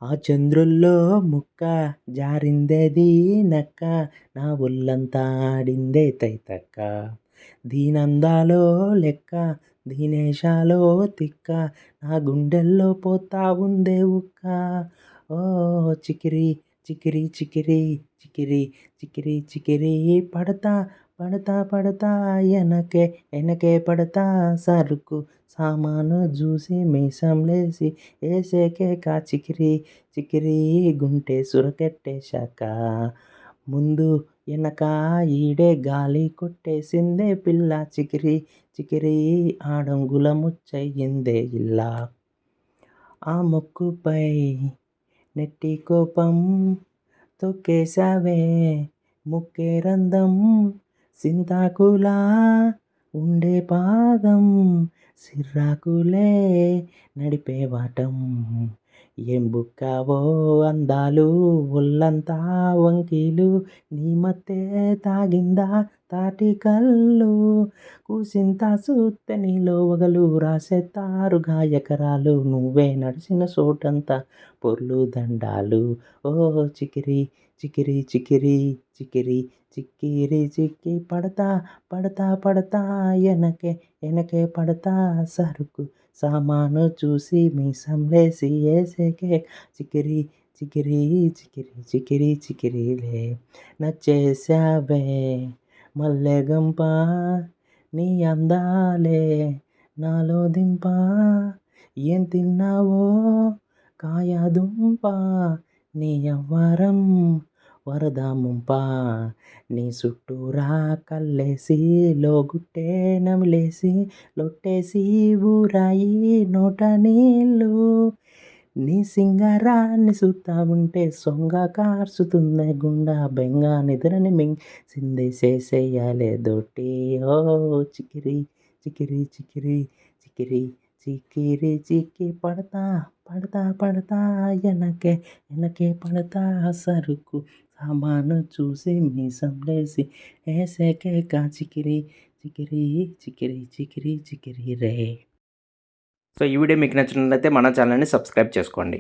ఆ చంద్రుల్లో ముక్క జారిందేది నక్క, నా ఒళ్ళంతా ఆడిందే తైతక్క. దీనందాలో లెక్క, దీనేశాలో తిక్క, నా గుండెల్లో పోతా ఉందే ఉక్క. ఓ చికిరి చికిరి చికిరి చికిరి చికిరి చికిరి పడతా పడతా పడతా ఎనకే ఎనకే పడతా, సరుకు సామాను చూసి మీసం లేసి ఏసేకే కా చికిరి చికిరి గుంటె సురకెట్టేశాక, ముందు ఎనక ఈడే గాలి కొట్టేసిందే పిల్ల, చికిరి చికిరి ఆడంగుల ముచ్చయ్యిందే ఇల్లా. ఆ మొక్కుపై నెట్టి కోపం తొక్కేశావే ముక్కే రంధ్రం, సింతాకులా ఉండే పాదం, సిర్రాకులే నడిపే వాటం. ఏం బుక్కావో అందాలు ఒళ్ళంతా వంకీలు, నీ మత్తే తాగిందా తాటి కళ్ళు, కూసింత సూత్తె నీలో వగలు రాసేత్తారుగా ఎకరాలు, నువ్వే నడిసిన చోటంతా పొర్లు దండాలు. ఓ చికిరి చికిరి చికిరి చికిరి చిక్కిరి చిక్కి పడతా పడతా పడతా ఎనకే ఎనకే పడతా, సరుకు సామాను చూసి మీసం లేసి ఏసేకే చికిరి చికిరి చికిరి చికిరి చికిరిలే. నచ్చేశావే మల్లెగంప, నీ అందాలే నాలో దింప, ఏం తిన్నావో కాయదుంప, నీ యవ్వారం వరద ముంప, నీ చుట్టూరా కల్లేసి లోగుట్టే నమిలేసి లొట్టేసి ఊరాయి నోట నీళ్ళు, నీ సింగారాన్ని సూత్తా ఉంటే సొంగ కార్సుతుందే గుండ బెంగ, నిద్రని మింగేసిందే సేసేయాలే దోటి. ఓ చికిరి చికిరి చికిరి చికిరి చికిరి చిక్కి పడతా పడతా పడతా ఎనకే ఎనకే పడతా, సరుకు సామాను చూసి మీసం లేసి ఏసేకే కా చికిరి చికిరి చికిరి చికిరి చికిరి రే. సో ఈ వీడియో మీకు నచ్చినట్లయితే మన ఛానల్ని సబ్స్క్రైబ్ చేసుకోండి.